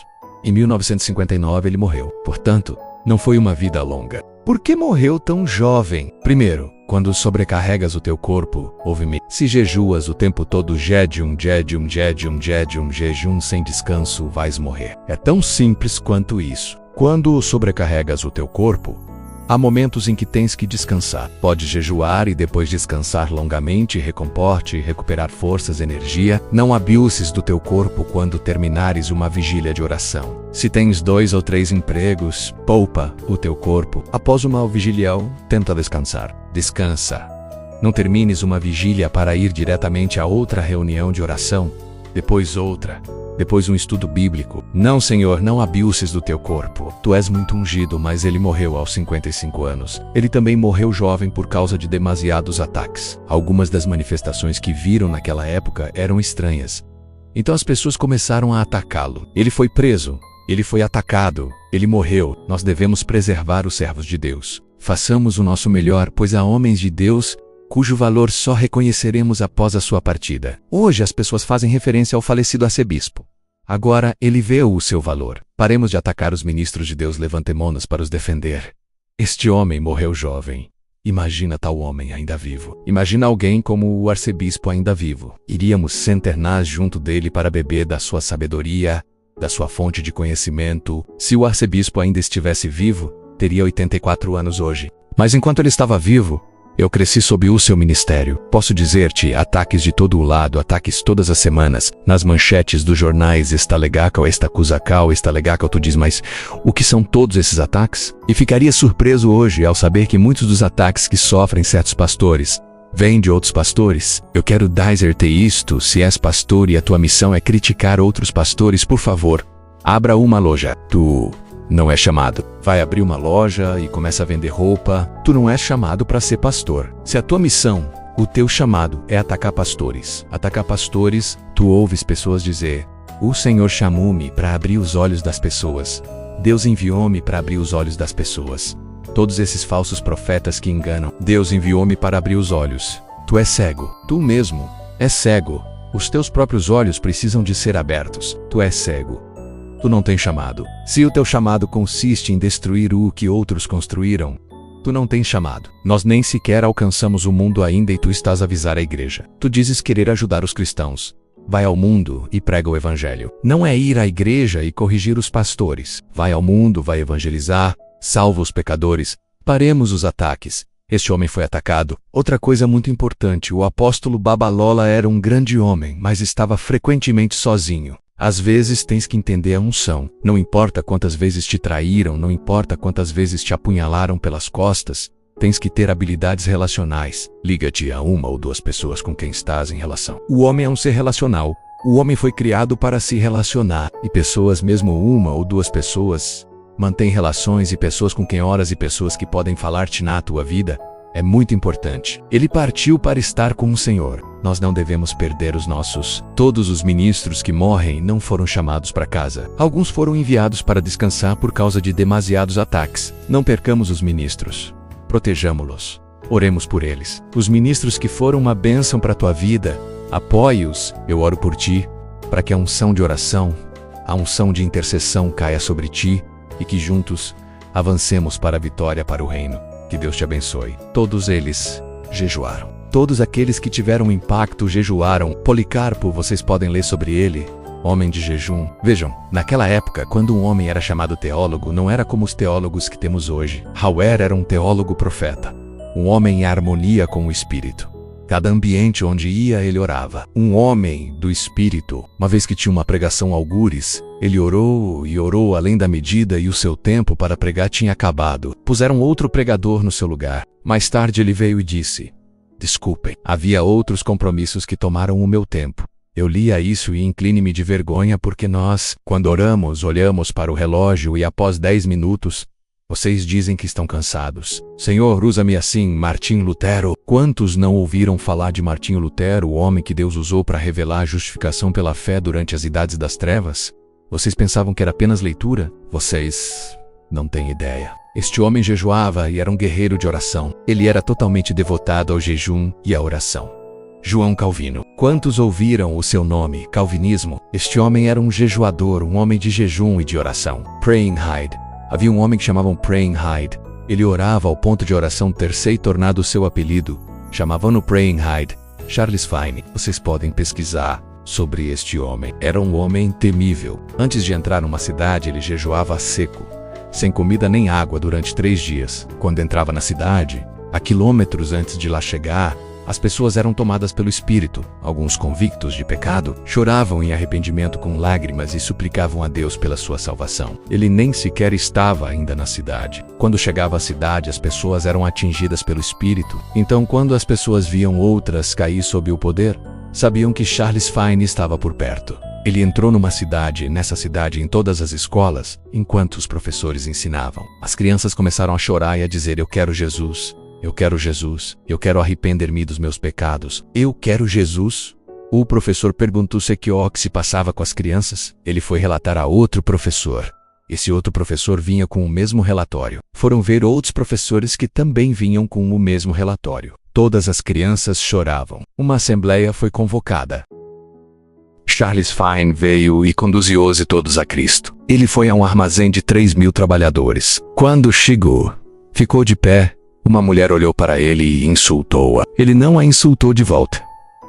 Em 1959 ele morreu. Portanto, não foi uma vida longa. Por que morreu tão jovem? Primeiro, quando sobrecarregas o teu corpo, ouve-me. Se jejuas o tempo todo, jejum sem descanso, vais morrer. É tão simples quanto isso. Quando sobrecarregas o teu corpo, há momentos em que tens que descansar. Podes jejuar e depois descansar longamente, recomporte, recuperar forças, energia. Não abuses do teu corpo quando terminares uma vigília de oração. Se tens 2 ou 3 empregos, poupa o teu corpo. Após uma vigília, tenta descansar. Descansa. Não termines uma vigília para ir diretamente a outra reunião de oração, depois outra. Depois um estudo bíblico. Não, Senhor, não abuses do teu corpo. Tu és muito ungido, mas ele morreu aos 55 anos. Ele também morreu jovem por causa de demasiados ataques. Algumas das manifestações que viram naquela época eram estranhas. Então as pessoas começaram a atacá-lo. Ele foi preso. Ele foi atacado. Ele morreu. Nós devemos preservar os servos de Deus. Façamos o nosso melhor, pois há homens de Deus cujo valor só reconheceremos após a sua partida. Hoje as pessoas fazem referência ao falecido arcebispo. Agora ele vê o seu valor. Paremos de atacar os ministros de Deus, levantemo-nos para os defender. Este homem morreu jovem. Imagina tal homem ainda vivo. Imagina alguém como o arcebispo ainda vivo. Iríamos sentar junto dele para beber da sua sabedoria, da sua fonte de conhecimento. Se o arcebispo ainda estivesse vivo, teria 84 anos hoje. Mas enquanto ele estava vivo, eu cresci sob o seu ministério. Posso dizer-te, ataques de todo o lado, ataques todas as semanas. Nas manchetes dos jornais, está legal, está cusacal, está legal, tu diz, mas o que são todos esses ataques? E ficaria surpreso hoje ao saber que muitos dos ataques que sofrem certos pastores vêm de outros pastores. Eu quero dizer-te isto: se és pastor e a tua missão é criticar outros pastores, por favor, abra uma loja. Tu não é chamado. Vai abrir uma loja e começa a vender roupa. Tu não és chamado para ser pastor. Se a tua missão, o teu chamado é atacar pastores, tu ouves pessoas dizer: o Senhor chamou-me para abrir os olhos das pessoas. Deus enviou-me para abrir os olhos das pessoas. Todos esses falsos profetas que enganam. Deus enviou-me para abrir os olhos. Tu és cego. Tu mesmo és cego. Os teus próprios olhos precisam de ser abertos. Tu és cego. Tu não tens chamado. Se o teu chamado consiste em destruir o que outros construíram, tu não tens chamado. Nós nem sequer alcançamos o mundo ainda e tu estás a avisar a igreja. Tu dizes querer ajudar os cristãos. Vai ao mundo e prega o evangelho. Não é ir à igreja e corrigir os pastores. Vai ao mundo, vai evangelizar, salva os pecadores. Paremos os ataques. Este homem foi atacado. Outra coisa muito importante: o apóstolo Babalola era um grande homem, mas estava frequentemente sozinho. Às vezes tens que entender a unção. Não importa quantas vezes te traíram, não importa quantas vezes te apunhalaram pelas costas, tens que ter habilidades relacionais. Liga-te a 1 ou 2 pessoas com quem estás em relação. O homem é um ser relacional. O homem foi criado para se relacionar. E pessoas, mesmo 1 ou 2 pessoas, mantém relações, e pessoas com quem oras e pessoas que podem falar-te na tua vida. É muito importante. Ele partiu para estar com o Senhor. Nós não devemos perder os nossos. Todos os ministros que morrem não foram chamados para casa. Alguns foram enviados para descansar por causa de demasiados ataques. Não percamos os ministros. Protejamo-los. Oremos por eles. Os ministros que foram uma bênção para a tua vida, apoie-os. Eu oro por ti, para que a unção de oração, a unção de intercessão caia sobre ti e que juntos avancemos para a vitória, para o reino. Que Deus te abençoe. Todos eles jejuaram. Todos aqueles que tiveram impacto jejuaram. Policarpo, vocês podem ler sobre ele. Homem de jejum. Vejam, naquela época, quando um homem era chamado teólogo, não era como os teólogos que temos hoje. Hauer era um teólogo profeta. Um homem em harmonia com o Espírito. Cada ambiente onde ia, ele orava. Um homem do Espírito. Uma vez que tinha uma pregação algures, ele orou e orou além da medida e o seu tempo para pregar tinha acabado. Puseram outro pregador no seu lugar. Mais tarde ele veio e disse: desculpem, havia outros compromissos que tomaram o meu tempo. Eu lia isso e incline-me de vergonha porque nós, quando oramos, olhamos para o relógio e após 10 minutos, vocês dizem que estão cansados. Senhor, usa-me assim, Martim Lutero. Quantos não ouviram falar de Martinho Lutero, o homem que Deus usou para revelar a justificação pela fé durante as idades das trevas? Vocês pensavam que era apenas leitura? Vocês não têm ideia. Este homem jejuava e era um guerreiro de oração. Ele era totalmente devotado ao jejum e à oração. João Calvino. Quantos ouviram o seu nome, Calvinismo? Este homem era um jejuador, um homem de jejum e de oração. Praying Hyde. Havia um homem que chamavam Praying Hyde. Ele orava ao ponto de oração ter se tornado o seu apelido. Chamavam-no Praying Hyde. Charles Finney. Vocês podem pesquisar sobre este homem. Era um homem temível. Antes de entrar numa cidade, ele jejuava a seco, sem comida nem água durante 3 dias. Quando entrava na cidade, a quilômetros antes de lá chegar, as pessoas eram tomadas pelo Espírito. Alguns convictos de pecado choravam em arrependimento com lágrimas e suplicavam a Deus pela sua salvação. Ele nem sequer estava ainda na cidade. Quando chegava à cidade, as pessoas eram atingidas pelo Espírito. Então, quando as pessoas viam outras cair sob o poder, sabiam que Charles Finney estava por perto. Ele entrou numa cidade, nessa cidade em todas as escolas, enquanto os professores ensinavam. As crianças começaram a chorar e a dizer: eu quero Jesus. Eu quero Jesus, eu quero arrepender-me dos meus pecados. Eu quero Jesus. O professor perguntou-se o que se passava com as crianças. Ele foi relatar a outro professor. Esse outro professor vinha com o mesmo relatório. Foram ver outros professores que também vinham com o mesmo relatório. Todas as crianças choravam. Uma assembleia foi convocada. Charles Finney veio e conduziu-os todos a Cristo. Ele foi a um armazém de 3.000 trabalhadores. Quando chegou, ficou de pé. Uma mulher olhou para ele e insultou-a. Ele não a insultou de volta.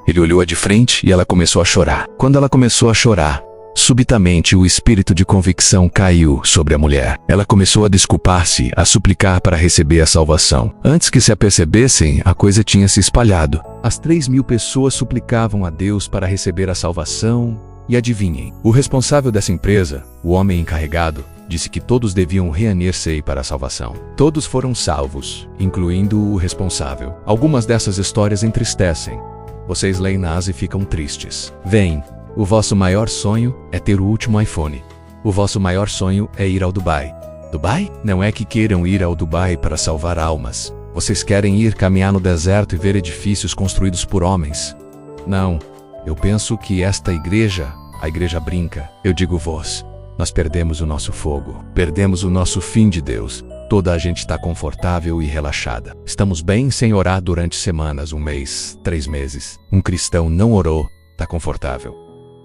Ele olhou-a de frente e ela começou a chorar. Quando ela começou a chorar, subitamente o espírito de convicção caiu sobre a mulher. Ela começou a desculpar-se, a suplicar para receber a salvação. Antes que se apercebessem, a coisa tinha se espalhado. As 3.000 pessoas suplicavam a Deus para receber a salvação. E adivinhem, o responsável dessa empresa, o homem encarregado, disse que todos deviam reunir-se para a salvação. Todos foram salvos, incluindo o responsável. Algumas dessas histórias entristecem. Vocês leem-nas e ficam tristes. Vem, o vosso maior sonho é ter o último iPhone. O vosso maior sonho é ir ao Dubai. Dubai? Não é que queiram ir ao Dubai para salvar almas. Vocês querem ir caminhar no deserto e ver edifícios construídos por homens. Não, eu penso que esta igreja, a igreja brinca. Eu digo vós. Nós perdemos o nosso fogo, perdemos o nosso fim de Deus. Toda a gente está confortável e relaxada. Estamos bem sem orar durante semanas, 1 mês, 3 meses. Um cristão não orou, está confortável.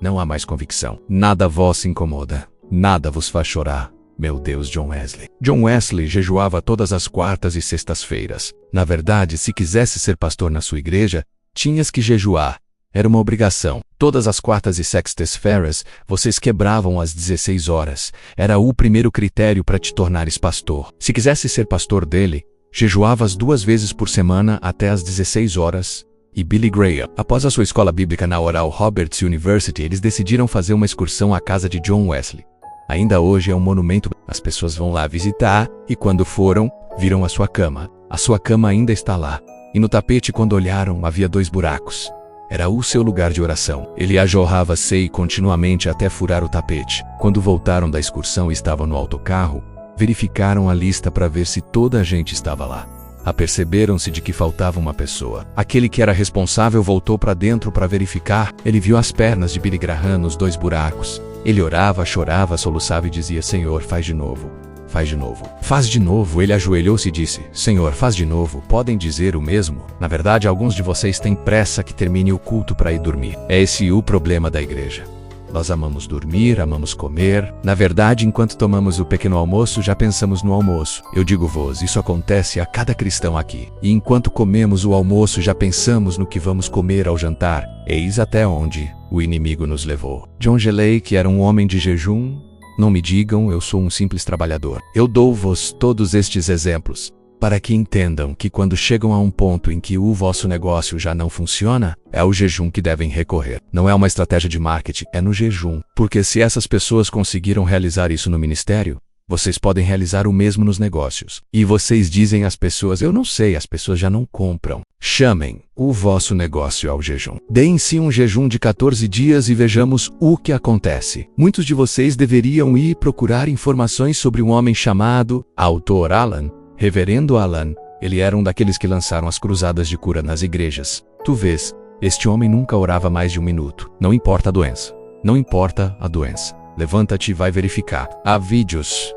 Não há mais convicção. Nada vos incomoda, nada vos faz chorar. Meu Deus, John Wesley. John Wesley jejuava todas as quartas e sextas-feiras. Na verdade, se quisesse ser pastor na sua igreja, tinhas que jejuar. Era uma obrigação. Todas as quartas e sextas-feiras, vocês quebravam às 16 horas. Era o primeiro critério para te tornares pastor. Se quisesse ser pastor dele, jejuavas 2 vezes por semana até às 16 horas. E Billy Graham. Após a sua escola bíblica na Oral Roberts University, eles decidiram fazer uma excursão à casa de John Wesley. Ainda hoje é um monumento. As pessoas vão lá visitar e quando foram, viram a sua cama. A sua cama ainda está lá. E no tapete, quando olharam, havia 2 buracos. Era o seu lugar de oração. Ele ajorrava-se continuamente até furar o tapete. Quando voltaram da excursão e estavam no autocarro, verificaram a lista para ver se toda a gente estava lá. Aperceberam-se de que faltava uma pessoa. Aquele que era responsável voltou para dentro para verificar. Ele viu as pernas de Billy Graham nos 2 buracos. Ele orava, chorava, soluçava e dizia: Senhor, faz de novo. Faz de novo. Faz de novo. Ele ajoelhou-se e disse: Senhor, faz de novo. Podem dizer o mesmo? Na verdade, alguns de vocês têm pressa que termine o culto para ir dormir. É esse o problema da igreja. Nós amamos dormir, amamos comer. Na verdade, enquanto tomamos o pequeno almoço, já pensamos no almoço. Eu digo-vos, isso acontece a cada cristão aqui. E enquanto comemos o almoço, já pensamos no que vamos comer ao jantar. Eis até onde o inimigo nos levou. John G. Lake era um homem de jejum. Não me digam, eu sou um simples trabalhador. Eu dou-vos todos estes exemplos para que entendam que quando chegam a um ponto em que o vosso negócio já não funciona, é ao jejum que devem recorrer. Não é uma estratégia de marketing, é no jejum. Porque se essas pessoas conseguiram realizar isso no ministério, vocês podem realizar o mesmo nos negócios. E vocês dizem às pessoas, eu não sei, as pessoas já não compram. Chamem o vosso negócio ao jejum. Deem-se um jejum de 14 dias e vejamos o que acontece. Muitos de vocês deveriam ir procurar informações sobre um homem chamado Autor Alan. Reverendo Alan, ele era um daqueles que lançaram as cruzadas de cura nas igrejas. Tu vês, este homem nunca orava mais de 1 minuto. Não importa a doença. Não importa a doença. Levanta-te e vai verificar. Há vídeos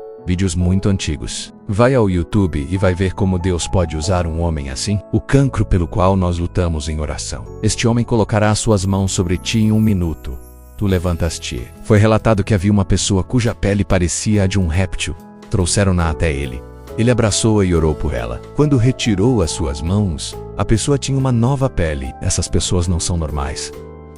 muito antigos. Vai ao YouTube e vai ver como Deus pode usar um homem assim. O cancro pelo qual nós lutamos em oração. Este homem colocará as suas mãos sobre ti em 1 minuto. Tu levantas-te. Foi relatado que havia uma pessoa cuja pele parecia a de um réptil. Trouxeram-na até ele. Ele abraçou-a e orou por ela. Quando retirou as suas mãos, a pessoa tinha uma nova pele. Essas pessoas não são normais.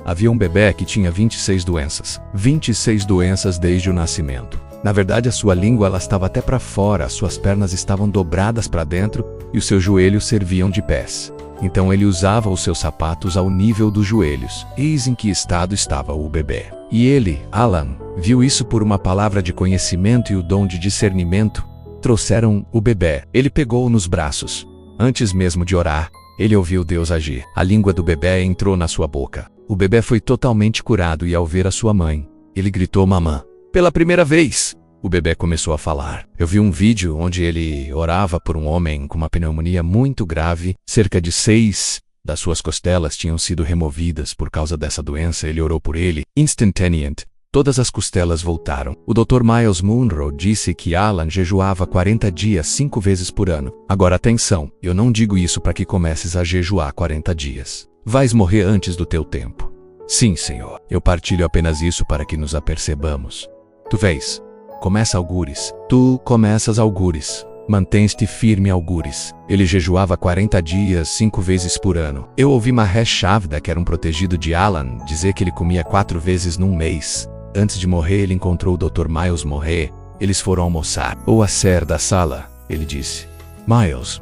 Havia um bebê que tinha 26 doenças. 26 doenças desde o nascimento. Na verdade, a sua língua ela estava até para fora, as suas pernas estavam dobradas para dentro e os seus joelhos serviam de pés. Então ele usava os seus sapatos ao nível dos joelhos. Eis em que estado estava o bebê. E ele, Alan, viu isso por uma palavra de conhecimento e o dom de discernimento. Trouxeram o bebê. Ele pegou-o nos braços. Antes mesmo de orar, ele ouviu Deus agir. A língua do bebê entrou na sua boca. O bebê foi totalmente curado e ao ver a sua mãe, ele gritou mamã. Pela primeira vez, o bebê começou a falar. Eu vi um vídeo onde ele orava por um homem com uma pneumonia muito grave. Cerca de 6 das suas costelas tinham sido removidas por causa dessa doença. Ele orou por ele. Instantaneamente. Todas as costelas voltaram. O Dr. Myles Munroe disse que Alan jejuava 40 dias 5 vezes por ano. Agora atenção, eu não digo isso para que comeces a jejuar 40 dias. Vais morrer antes do teu tempo. Sim, Senhor. Eu partilho apenas isso para que nos apercebamos. Tu vês, começa algures. Tu começas algures. Mantens-te firme algures. Ele jejuava 40 dias 5 vezes por ano. Eu ouvi Mahesh Chavda, que era um protegido de Alan, dizer que ele comia 4 vezes num mês. Antes de morrer, ele encontrou o Dr. Myles Munroe. Eles foram almoçar. Ou a ser da sala, ele disse. Myles,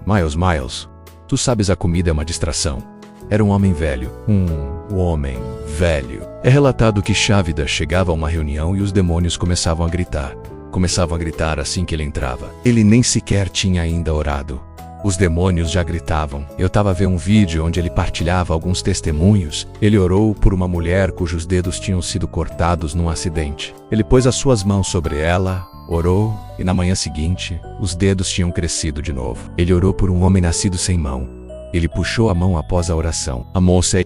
tu sabes a comida é uma distração. Era um homem velho. Um homem velho. É relatado que Chavda chegava a uma reunião e os demônios começavam a gritar. Começavam a gritar assim que ele entrava. Ele nem sequer tinha ainda orado. Os demônios já gritavam. Eu estava vendo um vídeo onde ele partilhava alguns testemunhos. Ele orou por uma mulher cujos dedos tinham sido cortados num acidente. Ele pôs as suas mãos sobre ela, orou, e na manhã seguinte, os dedos tinham crescido de novo. Ele orou por um homem nascido sem mão. Ele puxou a mão após a oração. A moça...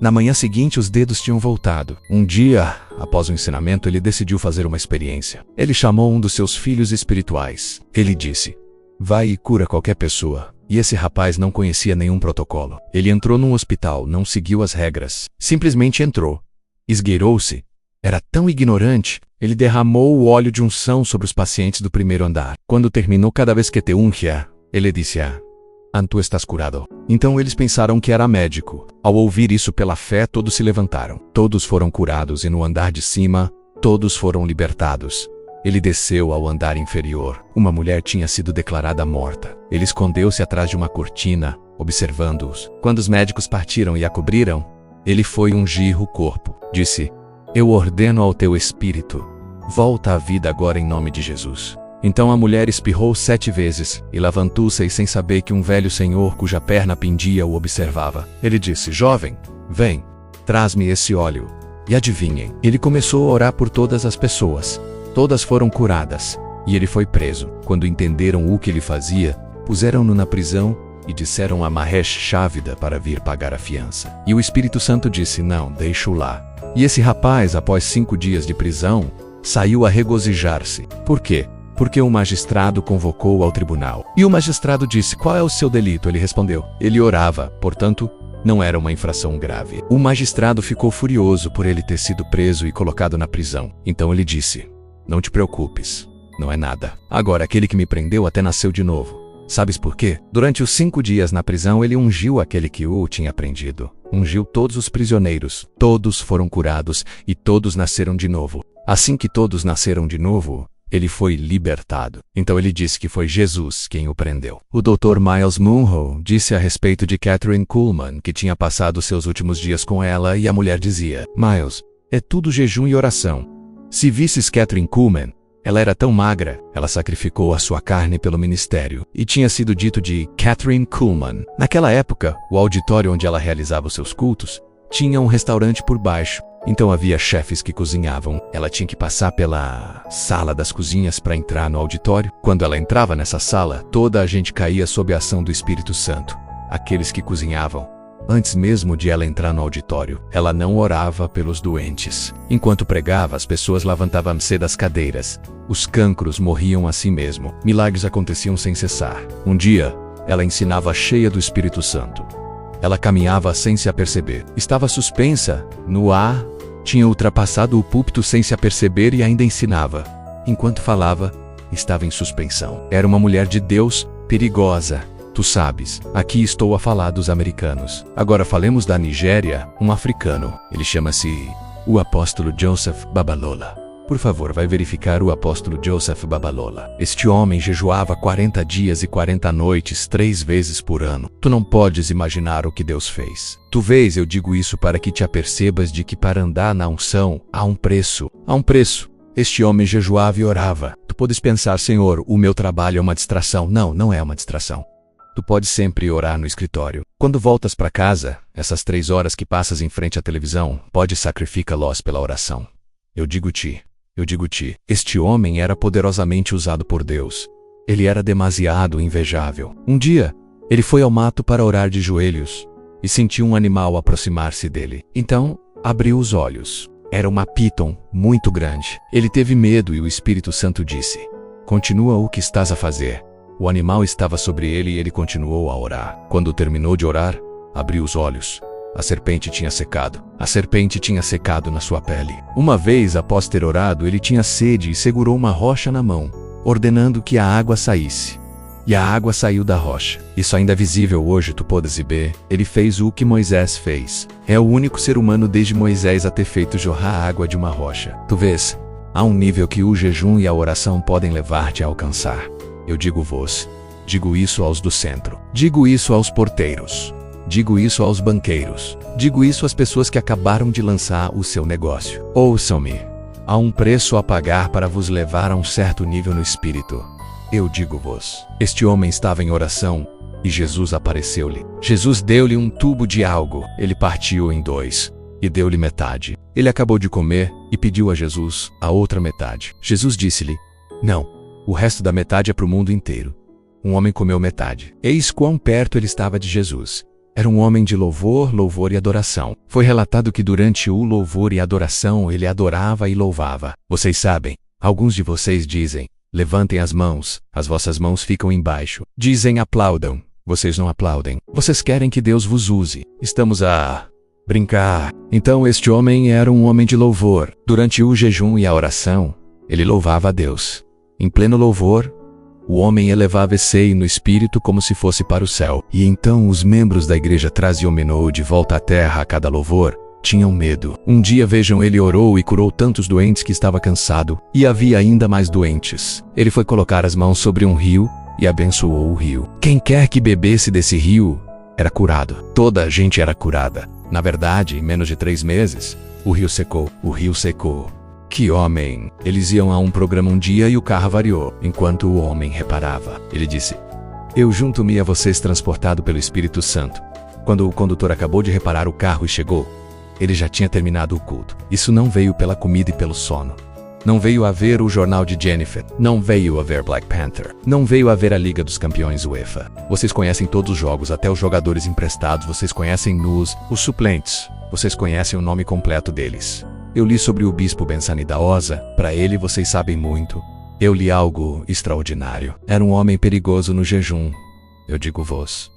Na manhã seguinte, os dedos tinham voltado. Um dia, após o ensinamento, ele decidiu fazer uma experiência. Ele chamou um dos seus filhos espirituais. Ele disse, vai e cura qualquer pessoa. E esse rapaz não conhecia nenhum protocolo. Ele entrou num hospital, não seguiu as regras. Simplesmente entrou. Esgueirou-se. Era tão ignorante. Ele derramou o óleo de unção sobre os pacientes do primeiro andar. Quando terminou, cada vez que te ungia, ele disse, tu estás curado. Então eles pensaram que era médico. Ao ouvir isso pela fé, todos se levantaram. Todos foram curados e no andar de cima, todos foram libertados. Ele desceu ao andar inferior. Uma mulher tinha sido declarada morta. Ele escondeu-se atrás de uma cortina, observando-os. Quando os médicos partiram e a cobriram, ele foi ungir o corpo. Disse, eu ordeno ao teu espírito, volta à vida agora em nome de Jesus. Então a mulher espirrou 7 vezes e levantou-se sem saber que um velho senhor cuja perna pendia o observava. Ele disse, jovem, vem, traz-me esse óleo. E adivinhem, ele começou a orar por todas as pessoas. Todas foram curadas. E ele foi preso. Quando entenderam o que ele fazia, puseram-no na prisão e disseram a Mahesh Chavda para vir pagar a fiança. E o Espírito Santo disse, não, deixa-o lá. E esse rapaz, após 5 dias de prisão, saiu a regozijar-se. Por quê? Porque o magistrado convocou ao tribunal. E o magistrado disse, qual é o seu delito? Ele respondeu, ele orava, portanto, Não era uma infração grave. O magistrado ficou furioso por ele ter sido preso e colocado na prisão. Então ele disse: "Não te preocupes, não é nada. Agora aquele que me prendeu até nasceu de novo. Sabes por quê? Durante os 5 dias na prisão ele ungiu aquele que o tinha prendido. Ungiu todos os prisioneiros. Todos foram curados e todos nasceram de novo. Assim que todos nasceram de novo, ele foi libertado." Então ele disse que foi Jesus quem o prendeu. O Dr. Miles Munro disse a respeito de Kathryn Kuhlman que tinha passado seus últimos dias com ela e a mulher dizia: "Miles, é tudo jejum e oração. Se visses Kathryn Kuhlman, ela era tão magra, ela sacrificou a sua carne pelo ministério." E tinha sido dito de Kathryn Kuhlman. Naquela época, o auditório onde ela realizava os seus cultos tinha um restaurante por baixo. Então havia chefes que cozinhavam. Ela tinha que passar pela sala das cozinhas para entrar no auditório. Quando ela entrava nessa sala, toda a gente caía sob a ação do Espírito Santo. Aqueles que cozinhavam. Antes mesmo de ela entrar no auditório, ela não orava pelos doentes. Enquanto pregava, as pessoas levantavam-se das cadeiras. Os cancros morriam assim mesmo. Milagres aconteciam sem cessar. Um dia, ela ensinava cheia do Espírito Santo. Ela caminhava sem se aperceber. Estava suspensa, no ar, tinha ultrapassado o púlpito sem se aperceber e ainda ensinava. Enquanto falava, estava em suspensão. Era uma mulher de Deus, perigosa. Tu sabes, aqui estou a falar dos americanos. Agora falemos da Nigéria, um africano. Ele chama-se o apóstolo Joseph Babalola. Por favor, vai verificar o apóstolo Joseph Babalola. Este homem jejuava 40 dias e 40 noites 3 vezes por ano. Tu não podes imaginar o que Deus fez. Tu vês, eu digo isso para que te apercebas de que para andar na unção há um preço. Há um preço. Este homem jejuava e orava. Tu podes pensar: "Senhor, o meu trabalho é uma distração." Não, não é uma distração. Tu podes sempre orar no escritório. Quando voltas para casa, essas 3 horas que passas em frente à televisão, pode sacrificá-los pela oração. Eu digo-te, este homem era poderosamente usado por Deus. Ele era demasiado invejável. Um dia, ele foi ao mato para orar de joelhos e sentiu um animal aproximar-se dele. Então, abriu os olhos. Era uma piton muito grande. Ele teve medo e o Espírito Santo disse: "Continua o que estás a fazer." O animal estava sobre ele e ele continuou a orar. Quando terminou de orar, abriu os olhos. A serpente tinha secado. A serpente tinha secado na sua pele. Uma vez, após ter orado, ele tinha sede e segurou uma rocha na mão, ordenando que a água saísse. E a água saiu da rocha. Isso ainda é visível hoje, tu podes ver. Ele fez o que Moisés fez. É o único ser humano desde Moisés a ter feito jorrar água de uma rocha. Tu vês, há um nível que o jejum e a oração podem levar-te a alcançar. Eu digo-vos, digo isso aos do centro, digo isso aos porteiros, digo isso aos banqueiros, digo isso às pessoas que acabaram de lançar o seu negócio. Ouçam-me, há um preço a pagar para vos levar a um certo nível no espírito. Eu digo-vos, este homem estava em oração e Jesus apareceu-lhe. Jesus deu-lhe um tubo de algo, ele partiu em 2 e deu-lhe metade. Ele acabou de comer e pediu a Jesus a outra metade. Jesus disse-lhe: "Não. O resto da metade é para o mundo inteiro." Um homem comeu metade. Eis quão perto ele estava de Jesus. Era um homem de louvor e adoração. Foi relatado que durante o louvor e adoração ele adorava e louvava. Vocês sabem, alguns de vocês dizem: "Levantem as mãos, as vossas mãos ficam embaixo." Dizem: "Aplaudam." Vocês não aplaudem. Vocês querem que Deus vos use. Estamos a brincar. Então este homem era um homem de louvor. Durante o jejum e a oração, ele louvava a Deus. Em pleno louvor, o homem elevava-se no espírito como se fosse para o céu. E então os membros da igreja traziam-no de volta à terra a cada louvor. Tinham medo. Um dia, vejam, ele orou e curou tantos doentes que estava cansado. E havia ainda mais doentes. Ele foi colocar as mãos sobre um rio e abençoou o rio. Quem quer que bebesse desse rio era curado. Toda a gente era curada. Na verdade, em menos de 3 meses, o rio secou. O rio secou. Que homem! Eles iam a um programa um dia e o carro variou. Enquanto o homem reparava, ele disse: "Eu junto-me a vocês transportado pelo Espírito Santo." Quando o condutor acabou de reparar o carro e chegou, ele já tinha terminado o culto. Isso não veio pela comida e pelo sono. Não veio a ver o jornal de Jennifer. Não veio a ver Black Panther. Não veio a ver a Liga dos Campeões UEFA. Vocês conhecem todos os jogos, até os jogadores emprestados. Vocês conhecem os suplentes. Vocês conhecem o nome completo deles. Eu li sobre o bispo Bensani da Osa. Para ele vocês sabem muito. Eu li algo extraordinário. Era um homem perigoso no jejum. Eu digo-vos.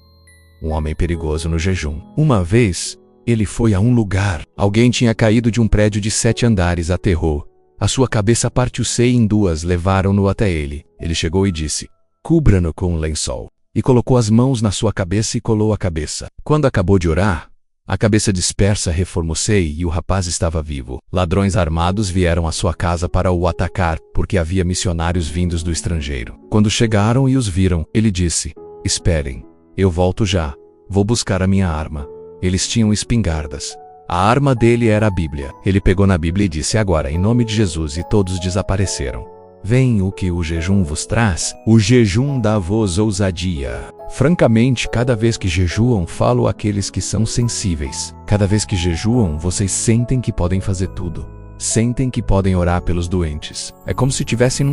um homem perigoso no jejum. Uma vez, ele foi a um lugar. Alguém tinha caído de um prédio de 7 andares, aterrou. A sua cabeça partiu-se em duas, levaram-no até ele. Ele chegou e disse: cubra-no com um lençol. E colocou as mãos na sua cabeça e colou a cabeça. Quando acabou de orar, a cabeça dispersa reformou-se e o rapaz estava vivo. Ladrões armados vieram à sua casa para o atacar, porque havia missionários vindos do estrangeiro. Quando chegaram e os viram, ele disse: esperem, eu volto já, vou buscar a minha arma. Eles tinham espingardas. A arma dele era a Bíblia. Ele pegou na Bíblia e disse: agora, em nome de Jesus, e todos desapareceram. Vem o que o jejum vos traz, o jejum dá-vos ousadia. Francamente, cada vez que jejuam, falo àqueles que são sensíveis. Cada vez que jejuam, vocês sentem que podem fazer tudo. Sentem que podem orar pelos doentes. É como se tivessem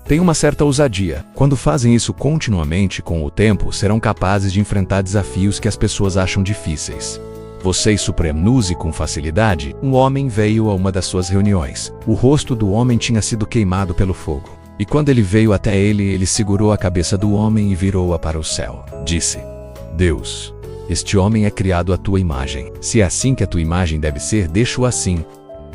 tem uma certa ousadia. Quando fazem isso continuamente, com o tempo, serão capazes de enfrentar desafios que as pessoas acham difíceis. Vocês supremnuse com facilidade. Um homem veio a uma das suas reuniões. O rosto do homem tinha sido queimado pelo fogo. E quando ele veio até ele segurou a cabeça do homem e virou-a para o céu. Disse: Deus, este homem é criado à tua imagem. Se é assim que a tua imagem deve ser, deixa-o assim.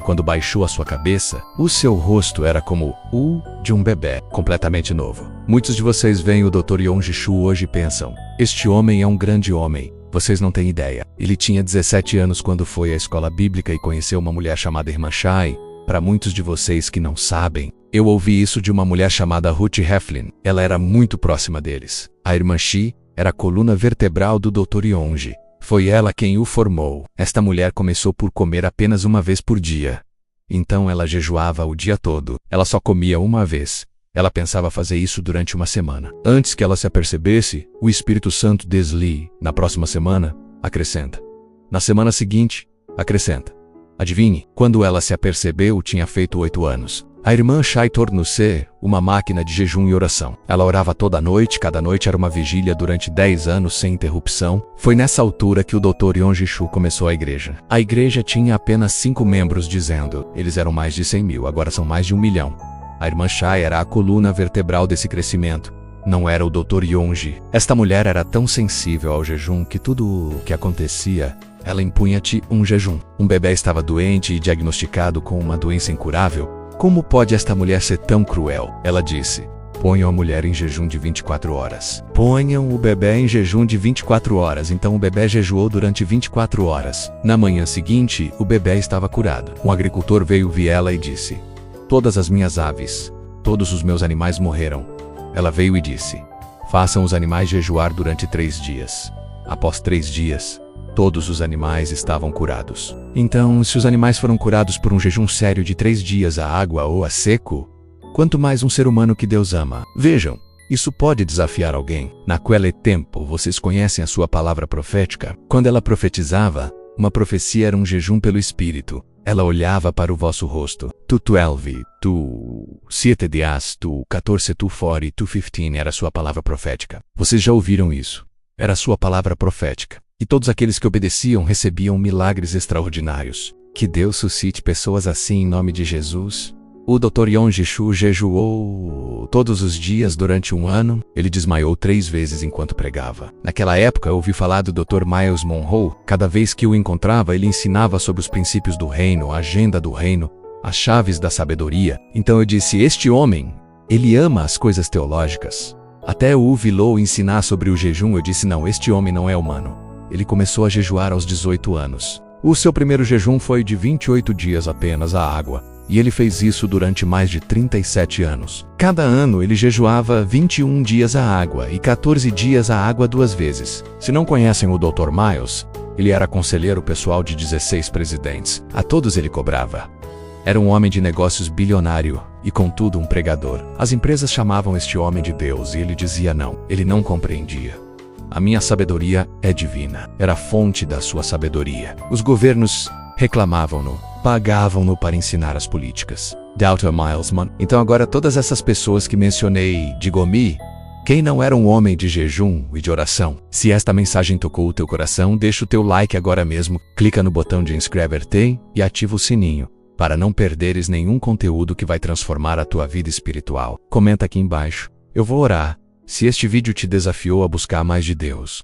Quando baixou a sua cabeça, o seu rosto era como o de um bebê, completamente novo. Muitos de vocês veem o Dr. Yonggi Cho hoje e pensam: este homem é um grande homem. Vocês não têm ideia. Ele tinha 17 anos quando foi à escola bíblica e conheceu uma mulher chamada Irmã Shai. Para muitos de vocês que não sabem, eu ouvi isso de uma mulher chamada Ruth Heflin. Ela era muito próxima deles. A Irmã Shi era a coluna vertebral do Dr. Yonggi. Foi ela quem o formou. Esta mulher começou por comer apenas uma vez por dia. Então ela jejuava o dia todo. Ela só comia uma vez. Ela pensava fazer isso durante uma semana. Antes que ela se apercebesse, o Espírito Santo desli. Na próxima semana, acrescenta. Na semana seguinte, acrescenta. Adivinhe, quando ela se apercebeu, tinha feito 8 anos. A irmã Shai tornou-se uma máquina de jejum e oração. Ela orava toda noite, cada noite era uma vigília durante 10 anos sem interrupção. Foi nessa altura que o Dr. Yonggi Cho começou a igreja. A igreja tinha apenas 5 membros, dizendo: eles eram mais de 100 mil, agora são mais de 1 milhão. A irmã Shai era a coluna vertebral desse crescimento. Não era o Dr. Yonggi. Esta mulher era tão sensível ao jejum que tudo o que acontecia, ela impunha-te um jejum. Um bebê estava doente e diagnosticado com uma doença incurável. Como pode esta mulher ser tão cruel? Ela disse: ponham a mulher em jejum de 24 horas. Ponham o bebê em jejum de 24 horas. Então o bebê jejuou durante 24 horas. Na manhã seguinte, o bebê estava curado. Um agricultor veio ver ela e disse: todas as minhas aves, todos os meus animais morreram. Ela veio e disse: façam os animais jejuar durante 3 dias. Após 3 dias, todos os animais estavam curados. Então, se os animais foram curados por um jejum sério de 3 dias a água ou a seco, quanto mais um ser humano que Deus ama. Vejam, isso pode desafiar alguém. Naquele tempo, vocês conhecem a sua palavra profética? Quando ela profetizava, uma profecia era um jejum pelo Espírito. Ela olhava para o vosso rosto. Tu 12, tu 7 dias, tu 14, tu 40, tu 15 era a sua palavra profética. Vocês já ouviram isso? Era a sua palavra profética. E todos aqueles que obedeciam recebiam milagres extraordinários. Que Deus suscite pessoas assim em nome de Jesus. O Dr. Yonggi Cho jejuou todos os dias durante 1 ano. Ele desmaiou 3 vezes enquanto pregava. Naquela época, eu ouvi falar do Dr. Miles Monroe. Cada vez que o encontrava, ele ensinava sobre os princípios do reino, a agenda do reino, as chaves da sabedoria. Então eu disse: este homem, ele ama as coisas teológicas. Até o ouvi ensinar sobre o jejum. Eu disse: não, este homem não é humano. Ele começou a jejuar aos 18 anos. O seu primeiro jejum foi de 28 dias apenas a água. E ele fez isso durante mais de 37 anos. Cada ano ele jejuava 21 dias a água e 14 dias a água 2 vezes. Se não conhecem o Dr. Miles, ele era conselheiro pessoal de 16 presidentes. A todos ele cobrava. Era um homem de negócios bilionário e, contudo, um pregador. As empresas chamavam este homem de Deus e ele dizia não. Ele não compreendia. A minha sabedoria é divina. Era a fonte da sua sabedoria. Os governos reclamavam-no, pagavam-no para ensinar as políticas. Dr. Miles Monroe. Então agora todas essas pessoas que mencionei, digo-me, quem não era um homem de jejum e de oração? Se esta mensagem tocou o teu coração, deixa o teu like agora mesmo, clica no botão de inscrever-te e ativa o sininho, para não perderes nenhum conteúdo que vai transformar a tua vida espiritual. Comenta aqui embaixo. Eu vou orar. Se este vídeo te desafiou a buscar mais de Deus,